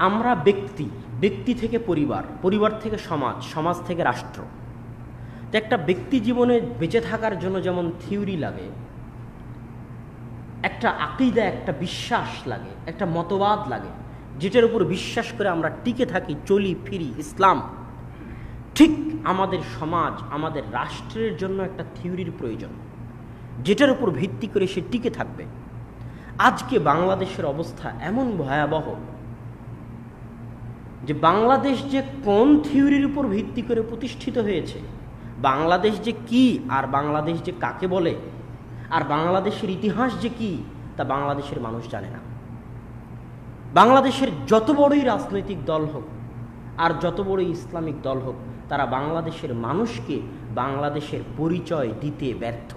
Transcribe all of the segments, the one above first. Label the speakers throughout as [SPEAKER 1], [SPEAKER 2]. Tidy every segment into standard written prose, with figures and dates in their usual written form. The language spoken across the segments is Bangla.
[SPEAKER 1] আমরা ব্যক্তি, ব্যক্তি থেকে পরিবার, পরিবার থেকে সমাজ, সমাজ থেকে রাষ্ট্র। তো একটা ব্যক্তি জীবনে বেঁচে থাকার জন্য যেমন থিওরি লাগে, একটা আকিদা, একটা বিশ্বাস লাগে, একটা মতবাদ লাগে, যেটার উপর বিশ্বাস করে আমরা টিকে থাকি, চলি ফিরি, ইসলাম। ঠিক আমাদের সমাজ, আমাদের রাষ্ট্রের জন্য একটা থিওরির প্রয়োজন, যেটার উপর ভিত্তি করে সে টিকে থাকবে। আজকে বাংলাদেশের অবস্থা এমন ভয়াবহ যে বাংলাদেশ যে কোন থিওরির উপর ভিত্তি করে প্রতিষ্ঠিত হয়েছে, বাংলাদেশ যে কি আর বাংলাদেশ যে কাকে বলে, আর বাংলাদেশের ইতিহাস যে কি, তা বাংলাদেশের মানুষ জানে না। বাংলাদেশের যত বড়ই রাজনৈতিক দল হোক আর যত বড়ই ইসলামিক দল হোক, তারা বাংলাদেশের মানুষকে বাংলাদেশের পরিচয় দিতে ব্যর্থ।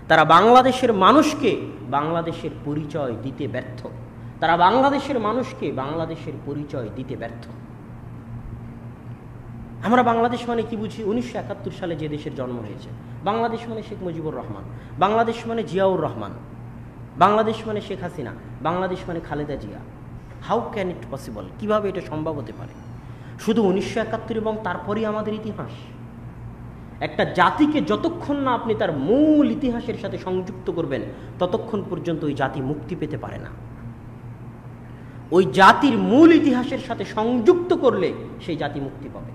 [SPEAKER 1] তারা বাংলাদেশের মানুষকে বাংলাদেশের পরিচয় দিতে ব্যর্থ। তারা বাংলাদেশের মানুষকে বাংলাদেশের পরিচয় দিতে ব্যর্থ। আমরা বাংলাদেশ মানে কি বুঝি? 1971 সালে যে দেশের জন্ম হয়েছে, বাংলাদেশ মানে শেখ মুজিবুর রহমান, বাংলাদেশ মানে জিয়াউর রহমান, বাংলাদেশ মানে শেখ হাসিনা, বাংলাদেশ মানে Khaleda Zia. How can it possible? কিভাবে এটা সম্ভব হতে পারে? শুধু 1971 এবং তারপরেই আমাদের ইতিহাস। একটা জাতিকে যতক্ষণ না আপনি তার মূল ইতিহাসের সাথে সংযুক্ত করবেন, ততক্ষণ পর্যন্ত ওই জাতি মুক্তি পেতে পারে না। ওই জাতির মূল ইতিহাসের সাথে সংযুক্ত করলে সেই জাতি মুক্তি পাবে।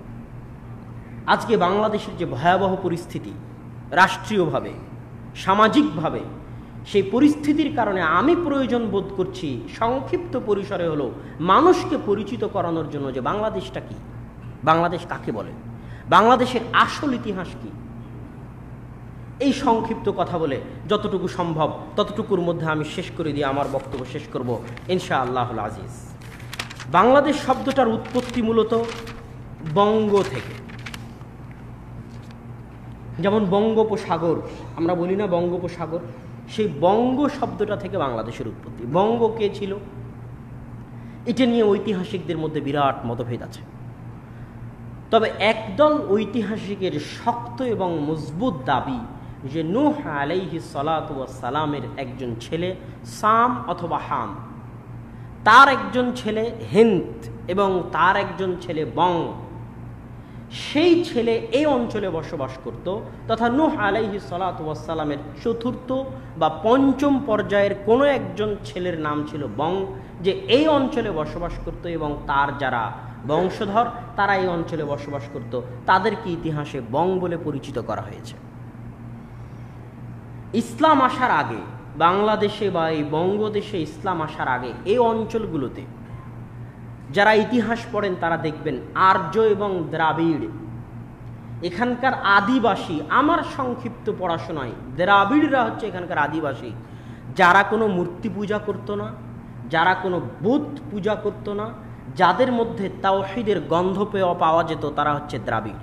[SPEAKER 1] আজকে বাংলাদেশের যে ভয়াবহ পরিস্থিতি, রাষ্ট্রীয়ভাবে, সামাজিকভাবে, সেই পরিস্থিতির কারণে আমি প্রয়োজন বোধ করছি সংক্ষিপ্ত পরিসরে হলো মানুষকে পরিচিত করানোর জন্য যে বাংলাদেশটা কি, বাংলাদেশ কাকে বলে, বাংলাদেশের আসল ইতিহাস কি। এই সংক্ষিপ্ত কথা বলে যতটুকু সম্ভব ততটুকুর মধ্যে আমি শেষ করে দিয়ে আমার বক্তব্য শেষ করব ইনশাআল্লাহুল আজিজ। বাংলাদেশ শব্দটার উৎপত্তি মূলত বঙ্গ থেকে। যেমন বঙ্গোপসাগর, আমরা বলি না বঙ্গোপসাগর, সেই বঙ্গ শব্দটা থেকে বাংলাদেশের উৎপত্তি। বঙ্গ কে ছিল, এটা নিয়ে ঐতিহাসিকদের মধ্যে বিরাট মতভেদ আছে। তবে একদল ঐতিহাসিকের শক্ত এবং মজবুত দাবি যে নূহ আলাইহিস সালাতু ওয়াস সালামের একজন ছেলে সাম অথবা হাম, তার একজন ছেলে হিন্দ এবং তার একজন ছেলে বং, সেই ছেলে এই অঞ্চলে বসবাস করত, তথা নূহ আলাইহিস সালাতু ওয়াস সালামের চতুর্থ বা পঞ্চম পর্যায়ের কোনো একজন ছেলের নাম ছিল বং, যে এই অঞ্চলে বসবাস করত এবং তার যারা বংশধর তারা এই অঞ্চলে বসবাস করত, তাদেরকে ইতিহাসে বং বলে পরিচিত করা হয়েছে। ইসলাম আসার আগে বাংলাদেশে বা এই বঙ্গদেশে ইসলাম আসার আগে এই অঞ্চলগুলোতে যারা ইতিহাস পড়েন তারা দেখবেন আর্য এবং দ্রাবিড়, এখানকার আদিবাসী, আমার সংক্ষিপ্ত পড়াশোনায় দ্রাবিড়রা হচ্ছে এখানকার আদিবাসী, যারা কোনো মূর্তি পূজা করতো না, যারা কোনো বুত পূজা করতো না, যাদের মধ্যে তাওহীদের গন্ধ পাওয়া যেত, তারা হচ্ছে দ্রাবিড়।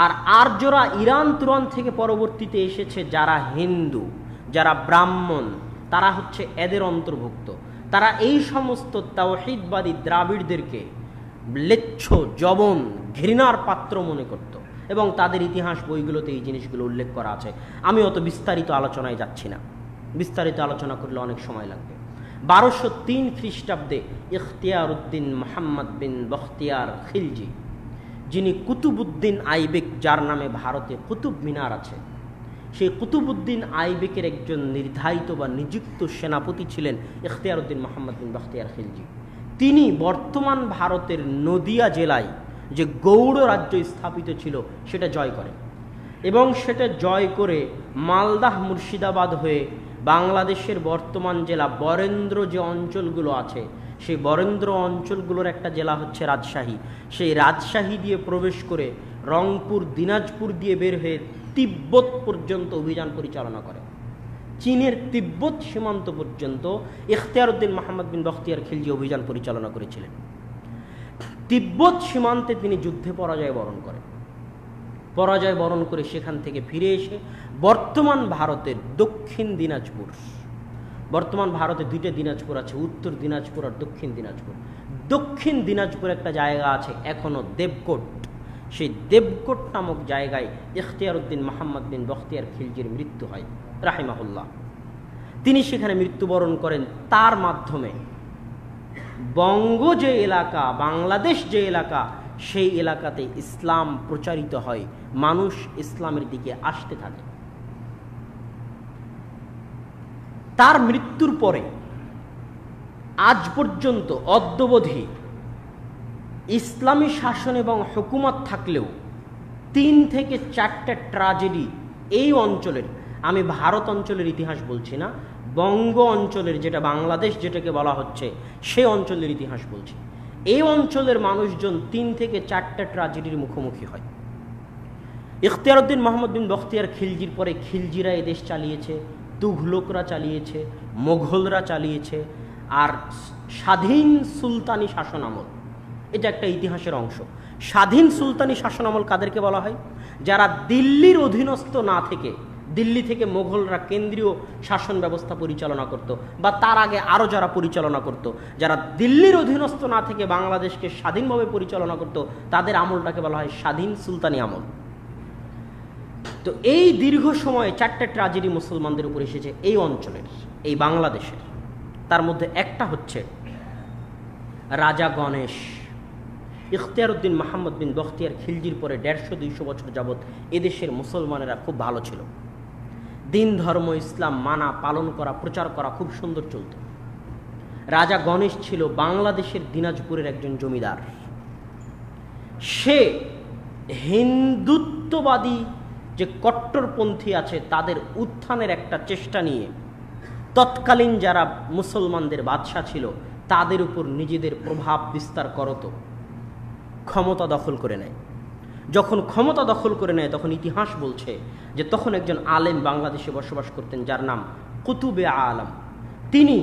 [SPEAKER 1] আর আর্যরা ইরান তুরান থেকে পরবর্তীতে এসেছে, যারা হিন্দু, যারা ব্রাহ্মণ, তারা হচ্ছে এদের অন্তর্ভুক্ত। তারা এই সমস্ত তাওহীদবাদী দ্রাবিড়দেরকে ম্লেচ্ছ, জবন, ঘৃণার পাত্র মনে করত এবং তাদের ইতিহাস বইগুলোতে এই জিনিসগুলো উল্লেখ করা আছে। আমি অত বিস্তারিত আলোচনায় যাচ্ছি না, বিস্তারিত আলোচনা করলে অনেক সময় লাগবে। 1203 খ্রিস্টাব্দে ইখতিয়ার উদ্দিন মোহাম্মদ বিন বখতিয়ার খিলজি, যিনি কুতুবউদ্দিন আইবেক, যার নামে ভারতে কুতুব মিনার আছে, সেই কুতুবউদ্দিন আইবেকের একজন নির্ধারিত বা নিযুক্ত সেনাপতি ছিলেন ইখতিয়ার উদ্দিন মোহাম্মদ বিন বখতিয়ার খিলজি। তিনি বর্তমান ভারতের নদিয়া জেলায় যে গৌড় রাজ্য স্থাপিত ছিল সেটা জয় করেন এবং সেটা জয় করে মালদাহ মুর্শিদাবাদ হয়ে বাংলাদেশের বর্তমান জেলা বরেন্দ্র যে অঞ্চলগুলো আছে, সেই বরেন্দ্র অঞ্চলগুলোর একটা জেলা হচ্ছে রাজশাহী, সেই রাজশাহী দিয়ে প্রবেশ করে রংপুর, দিনাজপুর দিয়ে বের হয়ে তিব্বত পর্যন্ত অভিযান পরিচালনা করে। চীনের তিব্বত সীমান্ত পর্যন্ত ইখতিয়ার উদ্দিন মোহাম্মদ বিন বখতিয়ার খিলজি অভিযান পরিচালনা করেছিলেন। তিব্বত সীমান্তে তিনি যুদ্ধে পরাজয় বরণ করে সেখান থেকে ফিরে এসে বর্তমান ভারতের দক্ষিণ দিনাজপুর, বর্তমান ভারতে দুইটা দিনাজপুর আছে, উত্তর দিনাজপুর আর দক্ষিণ দিনাজপুর। দক্ষিণ দিনাজপুর একটা জায়গা আছে এখনো, দেবকোট, সেই দেবকোট নামক জায়গায় ইখতিয়ার উদ্দিন মোহাম্মদ বিন বখতিয়ার খিলজির মৃত্যু হয় রাহিমাহুল্লাহ। তিনি সেখানে মৃত্যুবরণ করেন। তার মাধ্যমে বঙ্গ যে এলাকা, বাংলাদেশ যে এলাকা, সেই এলাকাতে ইসলাম প্রচারিত হয়, মানুষ ইসলামের দিকে আসতে থাকে। তার মৃত্যুর পরে আজ পর্যন্ত অদ্যাবধি ইসলামী শাসন এবং হুকুমত থাকলেও 3 থেকে 4টা ট্র্যাজেডি এই অঞ্চলের, আমি ভারত অঞ্চলের ইতিহাস বলছি না, বঙ্গ অঞ্চলের, যেটা বাংলাদেশ যেটাকে বলা হচ্ছে সেই অঞ্চলের ইতিহাস বলছি। এই অঞ্চলের মানুষজন 3 থেকে 4টা ট্র্যাজেডির মুখোমুখি হয়। ইখতিয়ার উদ্দিন মোহাম্মদ বিন বখতিয়ার খিলজির পরে খিলজিরা এদেশ চালিয়েছে, তুঘলকরা চালিয়েছে, মোঘলরা চালিয়েছে, আর স্বাধীন সুলতানি শাসন আমল, এটা একটা ইতিহাসের অংশ। স্বাধীন সুলতানি শাসন আমল কাদেরকে বলা হয়? যারা দিল্লির অধীনস্থ না থেকে, দিল্লি থেকে মোঘলরা কেন্দ্রীয় শাসন ব্যবস্থা পরিচালনা করত, বা তার আগে আরও যারা পরিচালনা করত, যারা দিল্লির অধীনস্থ না থেকে বাংলাদেশকে স্বাধীনভাবে পরিচালনা করত, তাদের আমলটাকে বলা হয় স্বাধীন সুলতানি আমল। তো এই দীর্ঘ সময়ে 4টা ট্র্যাজেডি মুসলমানদের উপর এসেছে এই অঞ্চলের, এই বাংলাদেশের। তার মধ্যে একটা হচ্ছে রাজা গণেশ। ইখতিয়ার উদ্দিন মোহাম্মদ বিন বখতিয়ার খিলজির পরে 150-200 বছর যাবৎ এদেশের মুসলমানেরা খুব ভালো ছিল, দিন ধর্ম ইসলাম মানা, পালন করা, প্রচার করা খুব সুন্দর চলত। রাজা গণেশ ছিল বাংলাদেশের দিনাজপুরের একজন জমিদার। সে হিন্দুত্ববাদী যে কট্টরপন্থী আছে তাদের উত্থানের একটা চেষ্টা নিয়ে তৎকালীন যারা মুসলমানদের বাদশা ছিল তাদের উপর নিজেদের প্রভাব বিস্তার করত, ক্ষমতা দখল করে নেয়। যখন ক্ষমতা দখল করে নেয় তখন ইতিহাস বলছে যে তখন একজন আলেম বাংলাদেশে বসবাস করতেন যার নাম কুতুবে আলম। তিনি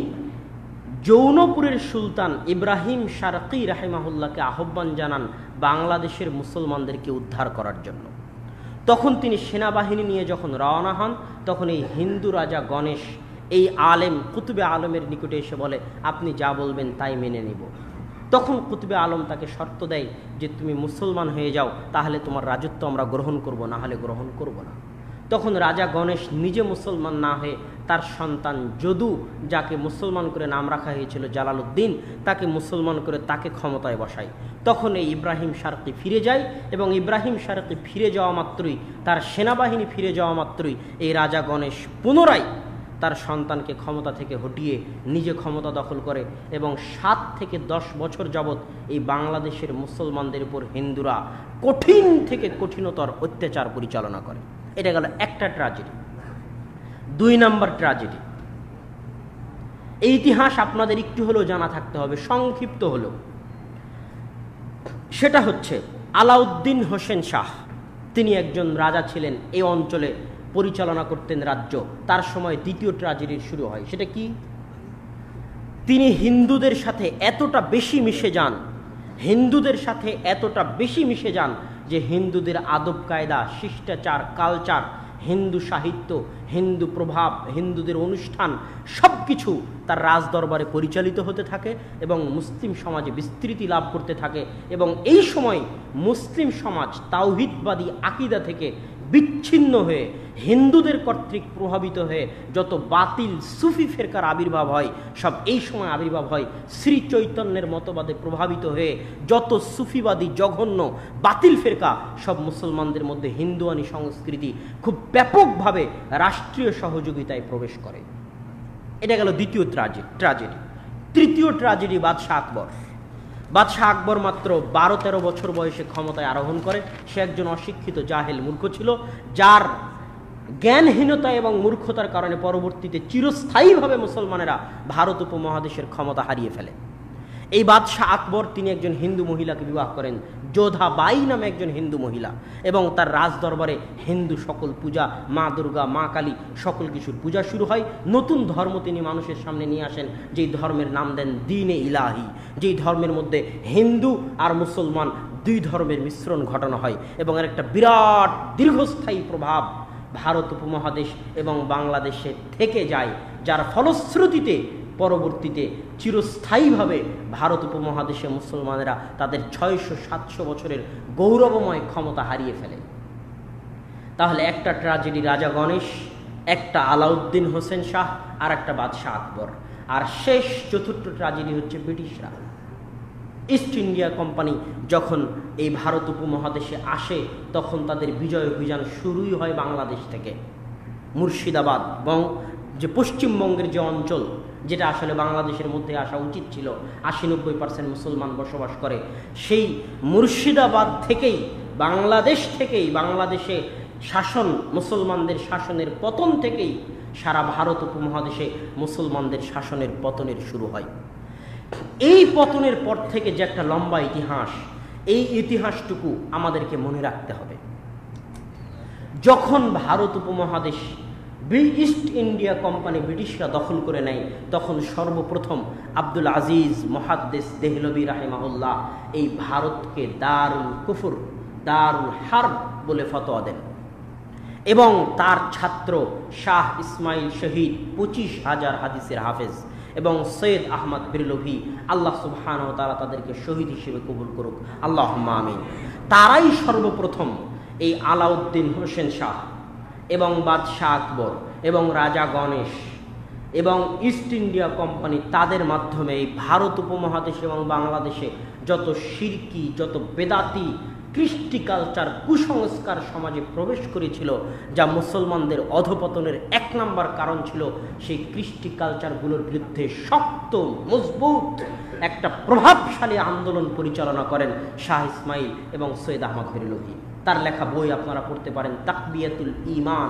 [SPEAKER 1] জৌনপুরের সুলতান ইব্রাহিম শারকি রাহিমাহুল্লাহকে আহ্বান জানান বাংলাদেশের মুসলমানদেরকে উদ্ধার করার জন্য। তখন তিনি সেনাবাহিনী নিয়ে যখন রওনা হন তখন এই হিন্দু রাজা গণেশ এই আলেম কুতুবে আলমের নিকটে এসে বলে, আপনি যা বলবেন তাই মেনে নেব। তখন কুতুবে আলম তাকে শর্ত দেয় যে তুমি মুসলমান হয়ে যাও, তাহলে তোমার রাজত্ব আমরা গ্রহণ করব, না হলে গ্রহণ করব না। তখন রাজা গণেশ নিজে মুসলমান না হয়ে তার সন্তান যদু, যাকে মুসলমান করে নাম রাখা হয়েছিল জালালউদ্দিন, তাকে মুসলমান করে তাকে ক্ষমতায় বসায়। তখন এই ইব্রাহিম শারকি ফিরে যায়, এবং ইব্রাহিম শারকি ফিরে যাওয়া মাত্রই, তার সেনাবাহিনী ফিরে যাওয়া মাত্রই এই রাজা গণেশ পুনরায় তার সন্তানকে ক্ষমতা থেকে হটিয়ে নিজে ক্ষমতা দখল করে, এবং 7 থেকে 10 বছর যাবৎ এই বাংলাদেশের মুসলমানদের উপর হিন্দুরা কঠিন থেকে কঠিনতর অত্যাচার পরিচালনা করে। এটা গেল একটা ট্র্যাজেডি। 2 নম্বর ট্র্যাজেডি, এই ইতিহাস আপনাদের একটু হলেও জানা থাকতে হবে, সংক্ষিপ্ত হলেও। সেটা হচ্ছে আলাউদ্দিন হোসেন শাহ। তিনি একজন রাজা ছিলেন, এই অঞ্চলে পরিচালনা করতেন রাজ্য। তার সময় দ্বিতীয় ট্র্যাজেডি শুরু হয়। সেটা কি? তিনি হিন্দুদের সাথে এতটা বেশি মিশে যান, হিন্দুদের সাথে এতটা বেশি মিশে যান যে হিন্দুদের আদব কায়দা, শিষ্টাচার, কালচার, হিন্দু সাহিত্য, হিন্দু প্রভাব, হিন্দুদের অনুষ্ঠান সব কিছু তার রাজদরবারে পরিচালিত হতে থাকে এবং মুসলিম সমাজে বিস্তৃতি লাভ করতে থাকে। এবং এই সময় মুসলিম সমাজ তাওহীদবাদী আকীদা থেকে বিচ্ছিন্ন হয়ে হিন্দুদের কর্তৃক প্রভাবিত হয়ে যত বাতিল সুফি ফেরকার আবির্ভাব হয়, সব এই সময় আবির্ভাব হয়। শ্রী চৈতন্যের মতবাদে প্রভাবিত হয়ে যত সুফিবাদী জঘন্য বাতিল ফেরকা, সব মুসলমানদের মধ্যে হিন্দুয়ানি সংস্কৃতি খুব ব্যাপকভাবে রাষ্ট্রীয় সহযোগিতায় প্রবেশ করে। এটা গেল দ্বিতীয় ট্র্যাজেডি। তৃতীয় ট্র্যাজেডি বাদশাহ আকবর। বাদশাহ আকবর মাত্র 12-13 বছর বয়সে ক্ষমতায় আরোহণ করে। সে একজন অশিক্ষিত জাহেল মূর্খ ছিল, যার জ্ঞানহীনতা এবং মূর্খতার কারণে পরবর্তীতে চিরস্থায়ীভাবে মুসলমানেরা ভারত উপমহাদেশের ক্ষমতা হারিয়ে ফেলে। এই বাদশাহ আকবর তিনি একজন হিন্দু মহিলাকে বিবাহ করেন, যোধাবাই নামে একজন হিন্দু মহিলা, এবং তার রাজদরবারে হিন্দু সকল পূজা, মা দুর্গা, মা কালী, সকল কিছুর পূজা শুরু হয়। নতুন ধর্ম তিনি মানুষের সামনে নিয়ে আসেন, যেই ধর্মের নাম দেন দ্বীনে ইলাহি, যেই ধর্মের মধ্যে হিন্দু আর মুসলমান 2 ধর্মের মিশ্রণ ঘটানো হয়, এবং এর একটা বিরাট দীর্ঘস্থায়ী প্রভাব ভারত উপমহাদেশ এবং বাংলাদেশে থেকে যায়, যার ফলশ্রুতিতে পরবর্তীতে চিরস্থায়ীভাবে ভারত উপমহাদেশে মুসলমানেরা তাদের 600-700 বছরের গৌরবময় ক্ষমতা হারিয়ে ফেলে। তাহলে একটা ট্র্যাজেডি রাজা গণেশ, একটা আলাউদ্দিন হোসেন শাহ, আর একটা বাদশাহ আকবর। আর শেষ চতুর্থ ট্র্যাজেডি হচ্ছে ব্রিটিশরা। ইস্ট ইন্ডিয়া কোম্পানি যখন এই ভারত উপমহাদেশে আসে তখন তাদের বিজয় অভিযান শুরুই হয় বাংলাদেশ থেকে। মুর্শিদাবাদ এবং যে পশ্চিমবঙ্গের যে অঞ্চল, যেটা আসলে বাংলাদেশের মধ্যে আসা উচিত ছিল, 80-90% মুসলমান বসবাস করে, সেই মুর্শিদাবাদ থেকেই বাংলাদেশে শাসন, মুসলমানদের শাসনের পতন থেকেই সারা ভারত উপমহাদেশে মুসলমানদের শাসনের পতনের শুরু হয়। এই পতনের পর থেকে যে একটা লম্বা ইতিহাস, এই ইতিহাসটুকু আমাদেরকে মনে রাখতে হবে। যখন ভারত উপমহাদেশ ইস্ট ইন্ডিয়া কোম্পানি ব্রিটিশরা দখল করে নেয়, তখন সর্বপ্রথম আব্দুল আজিজ মুহাদ্দিস দেহলভী রাহিমাহুল্লাহ এই ভারতকে দারুল কুফর, দারুল হারব বলে ফতোয়া দেন এবং তার ছাত্র শাহ ইসমাইল শহীদ 25,000 হাদিসের হাফেজ এবং সৈয়দ আহমদ বেরলভী, আল্লাহ সুবহানাহু ওয়া তাআলা তাদেরকে শহীদ হিসেবে কবুল করুক, আল্লাহুম্মা আমিন। তারাই সর্বপ্রথম এই আলাউদ্দিন হোসেন শাহ এবং বাদশাহ আকবর এবং রাজা গণেশ এবং ইস্ট ইন্ডিয়া কোম্পানি, তাদের মাধ্যমে এই ভারত উপমহাদেশে এবং বাংলাদেশে যত শিরকি, যত বেদাতি, কৃষ্টি কালচার, কুসংস্কার সমাজে প্রবেশ করেছিল, যা মুসলমানদের অধপতনের 1 নম্বর কারণ ছিল, সেই কৃষ্টি কালচারগুলোর বিরুদ্ধে শক্ত মজবুত একটা প্রভাবশালী আন্দোলন পরিচালনা করেন শাহ ইসমাইল এবং সৈয়দ আহমদ বেরলভী। তার লেখা বই আপনারা পড়তে পারেন, তাকবিয়াতুল ঈমান।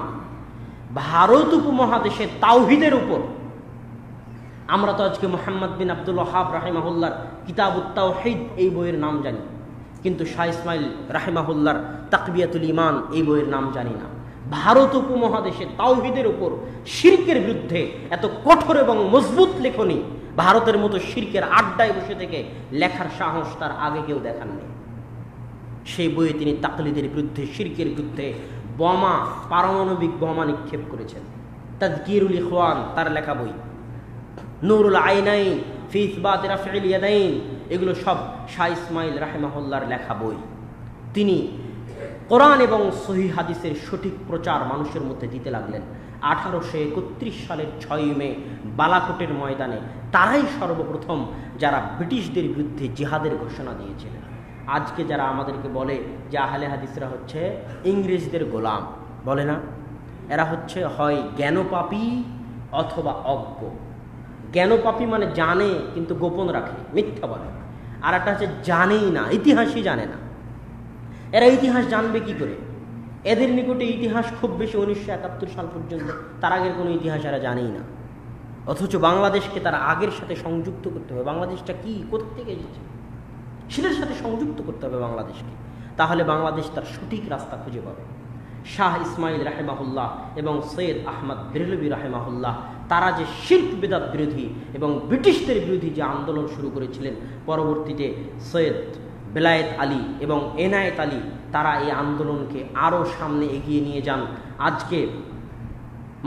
[SPEAKER 1] ভারত উপমহাদেশে তাওহীদের উপর, আমরা তো আজকে মুহাম্মদ বিন আব্দুল ওয়াহাব রাহিমাহুল্লাহর কিতাবুত তাওহীদ এই বইয়ের নাম জানি, কিন্তু শাহ ইসমাইল রাহিমাহুল্লাহর তাকবিয়াতুল ঈমান এই বইয়ের নাম জানি না। ভারত উপমহাদেশে তাওহীদের উপর, শিরকের বিরুদ্ধে এত কঠোর এবং মজবুত লেখনী ভারতের মতো শিরকের আড্ডায় বসে থেকে লেখার সাহস তার আগে কেউ দেখাননি। সেই বইয়ে তিনি তাকলিদের বিরুদ্ধে, শিরকের বিরুদ্ধে বোমা, পারমাণবিক বোমা নিক্ষেপ করেছেন। তাযকিরুল ইখওয়ান তার লেখা বই, নূরুল আইনাইন ফি ইসবাত রাফইল ইয়াদাইন, এগুলো সব শাহ ইসমাইল রাহিমাহুল্লাহর লেখা বই। তিনি কোরআন এবং সহিহ হাদিসের সঠিক প্রচার মানুষের মধ্যে দিতে লাগলেন। 1831 সালের 6 মে বালাকোটের ময়দানে তারাই সর্বপ্রথম যারা ব্রিটিশদের বিরুদ্ধে জিহাদের ঘোষণা দিয়েছিলেন। আজকে যারা আমাদেরকে বলে যে আহলে হাদিসরা হচ্ছে ইংরেজদের গোলাম, বলে না, এরা হচ্ছে হয় জ্ঞানপাপী অথবা অজ্ঞ। জ্ঞানপাপী মানে জানে কিন্তু গোপন রাখে, মিথ্যা বলে। আর একটা হচ্ছে জানেই না, ইতিহাসই জানে না। এরা ইতিহাস জানবে কি করে? এদের নিকটে ইতিহাস খুব বেশি 1971 সাল পর্যন্ত, তার আগের কোনো ইতিহাস এরা জানেই না। অথচ বাংলাদেশকে তারা আগের সাথে সংযুক্ত করতে হবে। বাংলাদেশটা কি, কোথা থেকে এসেছে, সেটার সাথে সংযুক্ত করতে হবে বাংলাদেশকে, তাহলে বাংলাদেশ তার সঠিক রাস্তা খুঁজে পাবে। শাহ ইসমাইল রাহিমাহুল্লাহ এবং সৈয়দ আহমদ বেরলভী রাহিমাহুল্লাহ, তারা যে শিরক বিদআত বিরোধী এবং ব্রিটিশদের বিরোধী যে আন্দোলন শুরু করেছিলেন, পরবর্তীতে সৈয়দ বেলায়েত আলী এবং এনায়েত আলী তারা এই আন্দোলনকে আরও সামনে এগিয়ে নিয়ে যান। আজকে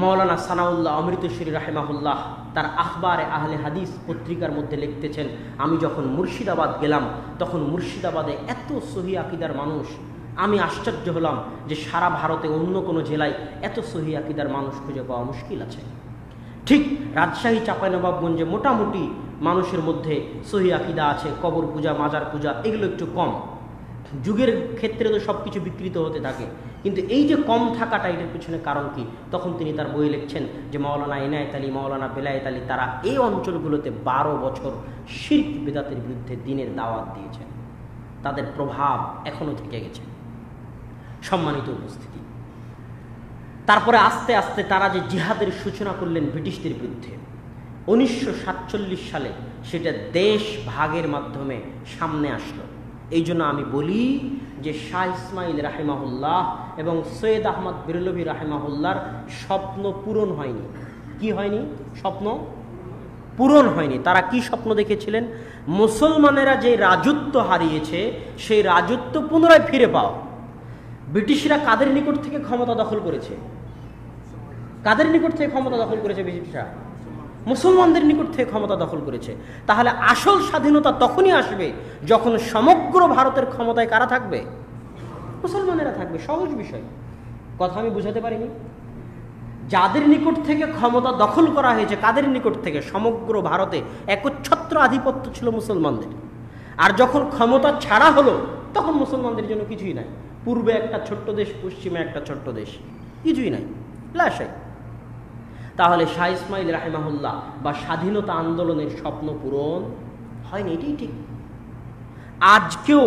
[SPEAKER 1] মাওলানা সানাউল্লাহ অমৃতসরী রাহিমাহুল্লাহ তার আখবারে আহলে হাদিস পত্রিকার মধ্যে লিখতেছেন, আমি যখন মুর্শিদাবাদ গেলাম তখন মুর্শিদাবাদে এত সহি আকিদার মানুষ, আমি আশ্চর্য হলাম যে সারা ভারতে অন্য কোনো জেলায় এত সহি আকিদার মানুষ খুঁজে পাওয়া মুশকিল আছে। ঠিক রাজশাহী, চাঁপাইনবাবগঞ্জে মোটামুটি মানুষের মধ্যে সহি আকিদা আছে, কবর পূজা, মাজার পূজা এগুলো একটু কম। যুগের ক্ষেত্রে তো সব কিছু বিকৃত হতে থাকে, কিন্তু এই যে কম থাকাটা, এটার পিছনে কারণ কি? তখন তিনি তার বই লিখছেন যে মাওলানা এনায়েত আলী, মাওলানা বেলায়েত আলী তারা এই অঞ্চলগুলোতে 12 বছর শিরক বিদআতের বিরুদ্ধে দ্বীনের দাওয়াত দিয়েছেন, তাদের প্রভাব এখনো থেকে গেছে। সম্মানিত উপস্থিতি, তারপরে আস্তে আস্তে তারা যে জিহাদের সূচনা করলেন ব্রিটিশদের বিরুদ্ধে 1947 সালে, সেটা দেশ ভাগের মাধ্যমে সামনে আসলো। এই জন্য আমি বলি যে শাহ ইসমাইল রাহিমাহুল্লাহ এবং সৈয়দ আহমদ বেরলভী রাহিমাহুল্লাহর স্বপ্ন পূরণ হয়নি। কি হয়নি? স্বপ্ন পূরণ হয়নি। তারা কি স্বপ্ন দেখেছিলেন? মুসলমানেরা যে রাজত্ব হারিয়েছে সেই রাজত্ব পুনরায় ফিরে পাওয়া। ব্রিটিশরা কাদের নিকট থেকে ক্ষমতা দখল করেছে? কাদের নিকট থেকে ক্ষমতা দখল করেছে ব্রিটিশরা? মুসলমানদের নিকট থেকে ক্ষমতা দখল করেছে। তাহলে আসল স্বাধীনতা তখনই আসবে যখন সমগ্র ভারতের ক্ষমতায় কারা থাকবে? মুসলমানেরা থাকবে। সহজ বিষয়, কথা আমি বুঝাতে পারিনি? যাদের নিকট থেকে ক্ষমতা দখল করা হয়েছে, কাদের নিকট থেকে? সমগ্র ভারতে একচ্ছত্র আধিপত্য ছিল মুসলমানদের। আর যখন ক্ষমতা ছাড়া হলো তখন মুসলমানদের জন্য কিছুই নাই। পূর্বে একটা ছোট্ট দেশ, পশ্চিমে একটা ছোট্ট দেশ, কিছুই নাই, লাশাই। তাহলে শাহ ইসমাইল রাহিমাহুল্লাহ বা স্বাধীনতা আন্দোলনের স্বপ্ন পূরণ হয়নি, এটাই ঠিক। আজকেও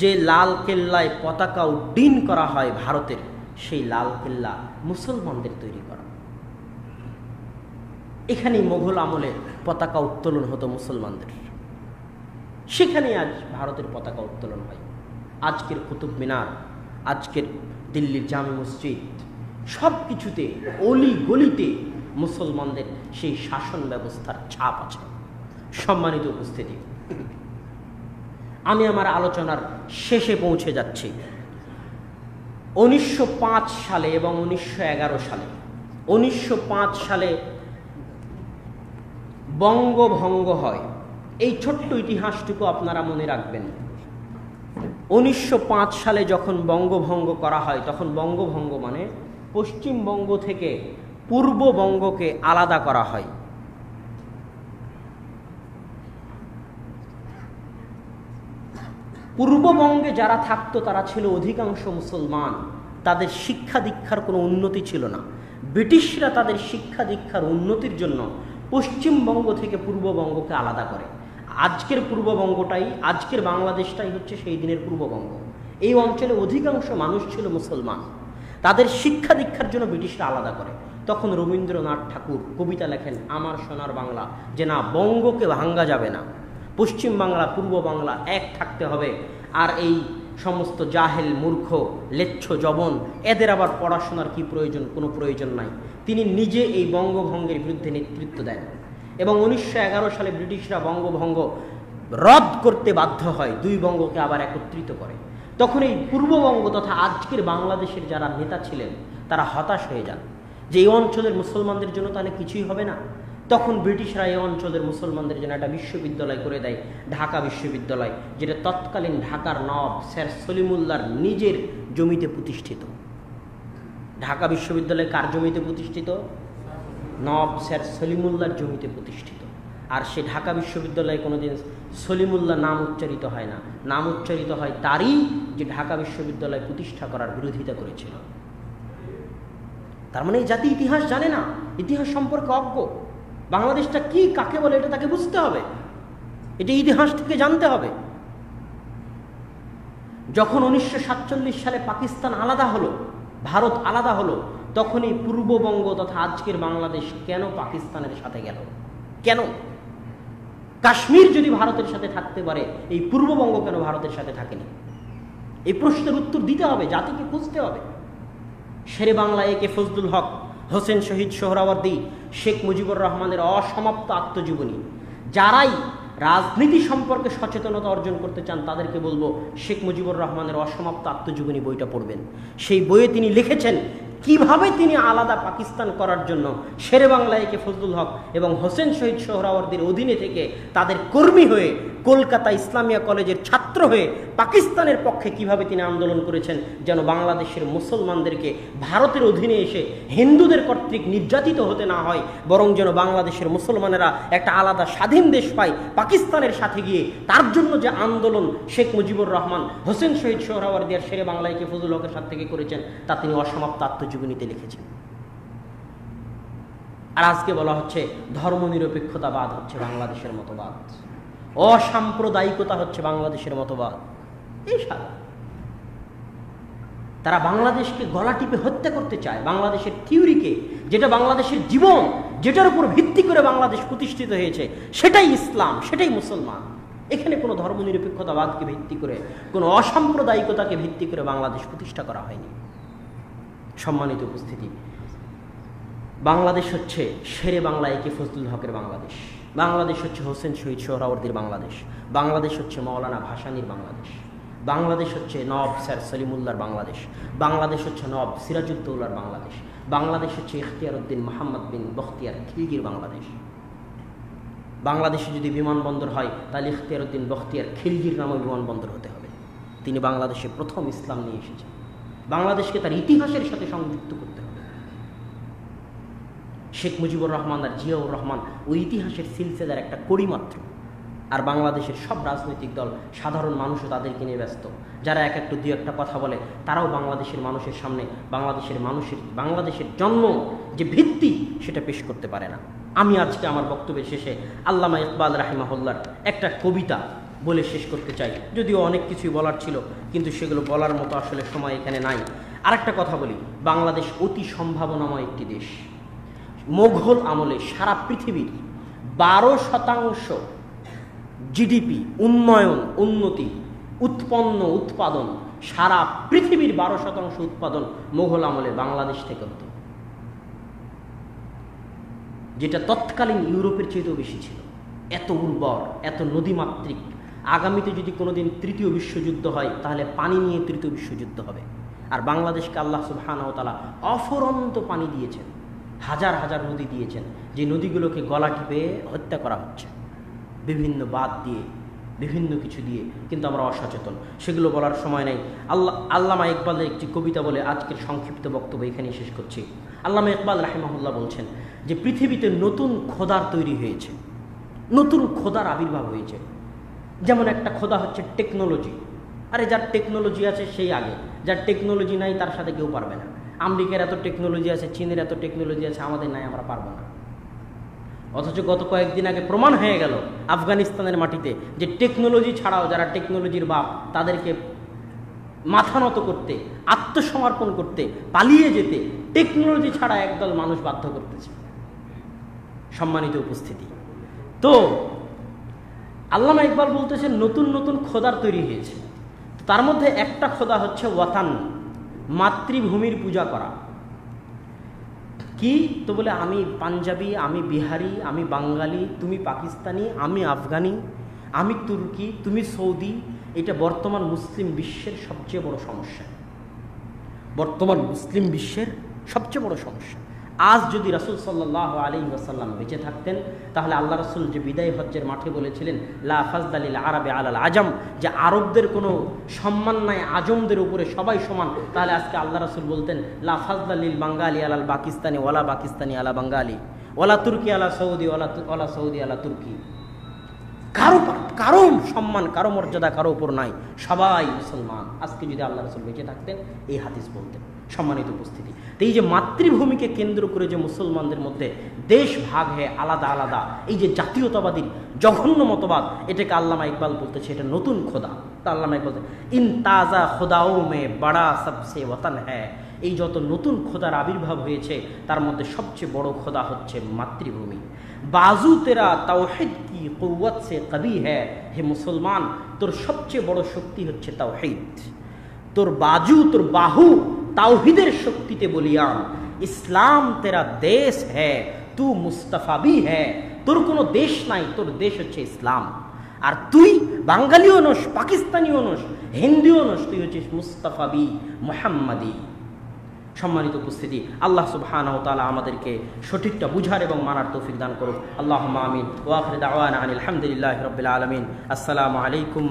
[SPEAKER 1] যে লাল কেল্লায় পতাকা উড্ডীন করা হয় ভারতের, সেই লাল কেল্লা মুসলমানদের তৈরি করা। এখানেই মোগল আমলে পতাকা উত্তোলন হতো মুসলমানদের, সেখানেই আজ ভারতের পতাকা উত্তোলন হয়। আজকের কুতুব মিনার, আজকের দিল্লির জামে মসজিদ, সব কিছুতে অলি গলিতে মুসলমানদের সেই শাসন ব্যবস্থার ছাপ আছে। সম্মানিত উপস্থিতি, আমি আমার আলোচনার শেষে পৌঁছে যাচ্ছি। 1905 সালে এবং 1911 সালে, 1905 সালে বঙ্গভঙ্গ হয়। এই ছোট্ট ইতিহাসটুকু আপনারা মনে রাখবেন। 1905 সালে যখন বঙ্গভঙ্গ করা হয়, তখন বঙ্গভঙ্গ মানে পশ্চিমবঙ্গ থেকে পূর্ববঙ্গকে আলাদা করা হয়। পূর্ববঙ্গে যারা থাকতো তারা ছিল অধিকাংশ মুসলমান, তাদের শিক্ষা দীক্ষার কোনো উন্নতি ছিল না। ব্রিটিশরা তাদের শিক্ষা দীক্ষার উন্নতির জন্য পশ্চিমবঙ্গ থেকে পূর্ববঙ্গকে আলাদা করে। আজকের পূর্ববঙ্গটাই, আজকের বাংলাদেশটাই হচ্ছে সেই দিনের পূর্ববঙ্গ। এই অঞ্চলে অধিকাংশ মানুষ ছিল মুসলমান, তাদের শিক্ষা দীক্ষার জন্য ব্রিটিশরা আলাদা করে। তখন রবীন্দ্রনাথ ঠাকুর কবিতা লেখেন, আমার সোনার বাংলা, যে না, বঙ্গকে ভাঙ্গা যাবে না, পশ্চিম বাংলা পূর্ব বাংলা এক থাকতে হবে। আর এই সমস্ত জাহেল, মূর্খ, লেচ্ছ, জবন, এদের আবার পড়াশোনার কি প্রয়োজন? কোনো প্রয়োজন নাই। তিনি নিজে এই বঙ্গভঙ্গের বিরুদ্ধে নেতৃত্ব দেন এবং 1911 সালে ব্রিটিশরা বঙ্গভঙ্গ রদ করতে বাধ্য হয়, দুই বঙ্গকে আবার একত্রিত করে। তখন এই পূর্ববঙ্গ তথা আজকের বাংলাদেশের যারা নেতা ছিলেন তারা হতাশ হয়ে যান যে এই অঞ্চলের মুসলমানদের জন্য তাহলে কিছুই হবে না। তখন ব্রিটিশরা এই অঞ্চলের মুসলমানদের জন্য একটা বিশ্ববিদ্যালয় করে দেয়, ঢাকা বিশ্ববিদ্যালয়, যেটা তৎকালীন ঢাকার নবাব স্যার সলিমুল্লাহর নিজের জমিতে প্রতিষ্ঠিত। ঢাকা বিশ্ববিদ্যালয় কার জমিতে প্রতিষ্ঠিত? নবাব স্যার সলিমুল্লাহর জমিতে প্রতিষ্ঠিত। আর সে ঢাকা বিশ্ববিদ্যালয়ে কোনোদিন সলিমুল্লাহ নাম উচ্চারিত হয় না, নাম উচ্চারিত হয় তারই যে ঢাকা বিশ্ববিদ্যালয় প্রতিষ্ঠা করার বিরোধিতা করেছিল। তার মানে এই জাতি ইতিহাস জানে না, ইতিহাস সম্পর্কে অজ্ঞ। বাংলাদেশটা কি, কাকে বলে, এটা তাকে বুঝতে হবে, এটা ইতিহাস থেকে জানতে হবে। যখন 1947 সালে পাকিস্তান আলাদা হলো, ভারত আলাদা হলো, তখনই পূর্ববঙ্গ তথা আজকের বাংলাদেশ কেন পাকিস্তানের সাথে গেল? কেন? কাশ্মীর যদি ভারতের সাথে থাকতে পারে, এই পূর্ববঙ্গ কেন ভারতের সাথে থাকেনি? এই প্রশ্নের উত্তর দিতে হবে, জাতিকে খুঁজতে হবে। শেরে বাংলা একে ফজলুল হক, হোসেন শহীদ সোহরাওয়ার্দী, শেখ মুজিবুর রহমানের অসমাপ্ত আত্মজীবনী, যারাই রাজনীতি সম্পর্কে সচেতনতা অর্জন করতে চান তাদেরকে বলবো শেখ মুজিবুর রহমানের অসমাপ্ত আত্মজীবনী বইটা পড়বেন। সেই বইয়ে তিনি লিখেছেন কিভাবে তিনি আলাদা পাকিস্তান করার জন্য শেরে বাংলা একে ফজলুল হক এবং হোসেন শহীদ সোহরাওয়ার্দীর অধীনে থেকে তাদের কর্মী হয়ে কলকাতা ইসলামিয়া কলেজের ছাত্র হয়ে পাকিস্তানের পক্ষে কিভাবে তিনি আন্দোলন করেছেন, যেন বাংলাদেশের মুসলমানদেরকে ভারতের অধীনে এসে হিন্দুদের কর্তৃক নির্যাতিত হতে না হয়, বরং যেন বাংলাদেশের মুসলমানেরা একটা আলাদা স্বাধীন দেশ পায় পাকিস্তানের সাথে গিয়ে। তার জন্য যে আন্দোলন শেখ মুজিবুর রহমান, হোসেন শহীদ সোহরাওয়ার্দী আর শেরে বাংলা একে ফজলুল হকের সাথে থেকে করেছেন, তা তিনি অসমাপ্ত আত্মজীবনীতে লিখেছেন। আর আজকে বলা হচ্ছে ধর্মনিরপেক্ষতাবাদ হচ্ছে বাংলাদেশের মতবাদ, অসাম্প্রদায়িকতা হচ্ছে বাংলাদেশের মতবাদ। এই সারা তারা বাংলাদেশকে গলা টিপে হত্যা করতে চায়, বাংলাদেশের থিওরিকে, যেটা বাংলাদেশের জীবন, যেটার উপর ভিত্তি করে বাংলাদেশ প্রতিষ্ঠিত হয়েছে, সেটাই ইসলাম, সেটাই মুসলমান। এখানে কোনো ধর্মনিরপেক্ষতাবাদকে ভিত্তি করে, কোনো অসাম্প্রদায়িকতাকে ভিত্তি করে বাংলাদেশ প্রতিষ্ঠা করা হয়নি। সম্মানিত উপস্থিতি, বাংলাদেশ হচ্ছে শেরে বাংলা একে ফজলুল হকের বাংলাদেশ, বাংলাদেশ হচ্ছে হোসেন শহীদ সোহরাওয়ার্দীর বাংলাদেশ, বাংলাদেশ হচ্ছে মৌলানা ভাসানীর বাংলাদেশ, বাংলাদেশ হচ্ছে নওয়াব স্যার সলিমুল্লাহর বাংলাদেশ, বাংলাদেশ হচ্ছে নওয়াব সিরাজউদ্দৌলার বাংলাদেশ, বাংলাদেশ হচ্ছে ইখতিয়ার উদ্দিন মোহাম্মদ বিন বখতিয়ার খিলজির বাংলাদেশ। বাংলাদেশে যদি বিমানবন্দর হয় তাহলে ইখতিয়ার উদ্দিন বখতিয়ার খিলজির নামে বিমানবন্দর হতে হবে। তিনি বাংলাদেশে প্রথম ইসলাম নিয়ে এসেছেন। বাংলাদেশকে তার ইতিহাসের সাথে সংযুক্ত করতে হবে। শেখ মুজিবুর রহমান আর জিয়াউর রহমান ওই ইতিহাসের সিলসিলার একটা কড়ি মাত্র। আর বাংলাদেশের সব রাজনৈতিক দল, সাধারণ মানুষও তাদেরকে নিয়ে ব্যস্ত। যারা এক একটু দুই একটা কথা বলে, তারাও বাংলাদেশের মানুষের সামনে বাংলাদেশের জন্ম যে ভিত্তি সেটা পেশ করতে পারে না। আমি আজকে আমার বক্তব্যের শেষে আল্লামা ইকবাল রাহিমাহুল্লাহর একটা কবিতা বলে শেষ করতে চাই, যদিও অনেক কিছুই বলার ছিল, কিন্তু সেগুলো বলার মতো আসলে সময় এখানে নাই। আরেকটা কথা বলি, বাংলাদেশ অতি সম্ভাবনাময় একটি দেশ। মোঘল আমলে সারা পৃথিবীর 12% জিডিপি, উন্নয়ন, উন্নতি, উৎপাদন সারা পৃথিবীর 12% উৎপাদন মোঘল আমলে বাংলাদেশ থেকে হতো, যেটা তৎকালীন ইউরোপের চেয়েও বেশি ছিল। এত উর্বর, এত নদীমাতৃক। আগামীতে যদি কোনোদিন তৃতীয় বিশ্বযুদ্ধ হয়, তাহলে পানি নিয়ে তৃতীয় বিশ্বযুদ্ধ হবে। আর বাংলাদেশকে আল্লাহ সুবহানাহু ওয়া তাআলা অফুরন্ত পানি দিয়েছেন, হাজার হাজার নদী দিয়েছেন, যে নদীগুলোকে গলা টিপে হত্যা করা হচ্ছে বিভিন্ন বাঁধ দিয়ে, বিভিন্ন কিছু দিয়ে, কিন্তু আমরা অসচেতন। সেগুলো বলার সময় নেই। আল্লামা ইকবালের একটি কবিতা বলে আজকের সংক্ষিপ্ত বক্তব্য এখানেই শেষ করছি। আল্লামা ইকবাল রাহিমাহুল্লাহ বলছেন যে পৃথিবীতে নতুন খোদার তৈরি হয়েছে, নতুন খোদার আবির্ভাব হয়েছে। যেমন একটা খোদা হচ্ছে টেকনোলজি। আরে যার টেকনোলজি আছে সেই আগে, যার টেকনোলজি নাই তার সাথে কেউ পারবে না। আমেরিকার এত টেকনোলজি আছে, চীনের এত টেকনোলজি আছে, আমাদের নাই, আমরা পারবো না। অথচ গত কয়েকদিন আগে প্রমাণ হয়ে গেল আফগানিস্তানের মাটিতে যে টেকনোলজি ছাড়াও যারা টেকনোলজির বাপ, তাদেরকে মাথা নত করতে, আত্মসমর্পণ করতে, পালিয়ে যেতে টেকনোলজি ছাড়া একদল মানুষ বাধ্য করতেছে। সম্মানিত উপস্থিতি, তো আল্লামা ইকবাল বলতেছেন নতুন নতুন খোদার তৈরি হয়েছে। তার মধ্যে একটা খোদা হচ্ছে ওয়াতান, মাতৃভূমির পূজা করা। কি তো বলে, আমি পাঞ্জাবি, আমি বিহারি, আমি বাঙালি, তুমি পাকিস্তানি, আমি আফগানি, আমি তুর্কি, তুমি সৌদি। এটা বর্তমান মুসলিম বিশ্বের সবচেয়ে বড় সমস্যা। বর্তমান মুসলিম বিশ্বের সবচেয়ে বড় সমস্যা। আজ যদি রাসূল সাল্লাল্লাহু আলাইহি ওয়াসাল্লাম বেঁচে থাকতেন, তাহলে আল্লাহ রাসূল যে বিদায় হজ্জের মাঠে বলেছিলেন লা ফাজদালিল আরাবি আলাল আজম, যে আরবদের কোনো সম্মান নাই আজমদের উপরে, সবাই সমান, তাহলে আজকে আল্লাহ রাসূল বলতেন লা ফাজদালিল বাঙ্গালি আলাল পাকিস্তানি ওয়ালা পাকিস্তানি আলা বাঙ্গালি ওয়ালা তুর্কি আলা সৌদি ওয়ালা সৌদি আলা তুর্কি। কারো সম্মান, কারো মর্যাদা কারো উপর নাই, সবাই মুসলমান। আজকে যদি আল্লাহ রাসূল বেঁচে থাকতেন এই হাদিস বলতেন। সম্মানিত উপস্থিতি, এই যে মাতৃভূমিকে কেন্দ্র করে যে মুসলমানদের মধ্যে দেশ ভাগ হয়ে আলাদা আলাদা, এই যে জাতীয়তাবাদীর জঘন্য মতবাদ, এটাকে আল্লামা ইকবাল বলতেছে এটা নতুন খোদা। তা আল্লামা ইকবাল ইন তাজা খোদাও মে বড়া সবসে ওয়াতান হ্যায়। এই যত নতুন খোদার আবির্ভাব হয়েছে তার মধ্যে সবচেয়ে বড় খোদা হচ্ছে মাতৃভূমি। বাজু তেরা তাওহীদ কি কুওয়াত সে কবি হ্যায়। হে মুসলমান, তোর সবচেয়ে বড় শক্তি হচ্ছে তাওহীদ। তোর বাহু তাওহীদের শক্তিতে বলিয়ান। ইসলাম তেরা দেশ হ্যায়, তু মুস্তাফা ভি হ্যায়। তোর কোনো দেশ নাই, তোর দেশ হচ্ছে ইসলাম। আর তুই বাঙালিও নস, পাকিস্তানিও নস, হিন্দিও নস, তুই হচ্ছিস মুস্তাফা বি মুহাম্মাদি। সম্মানিত উপস্থিতি, আল্লাহ সুবহানাহু ওয়া তাআলা আমাদেরকে সঠিকটা বুঝার এবং মানার তৌফিক দান করুক। আল্লাহুম্মা আমিন। ওয়া আখিরু দাওয়ানা আনিল হামদুলিল্লাহি রাব্বিল আলামিন। আসসালামু আলাইকুম।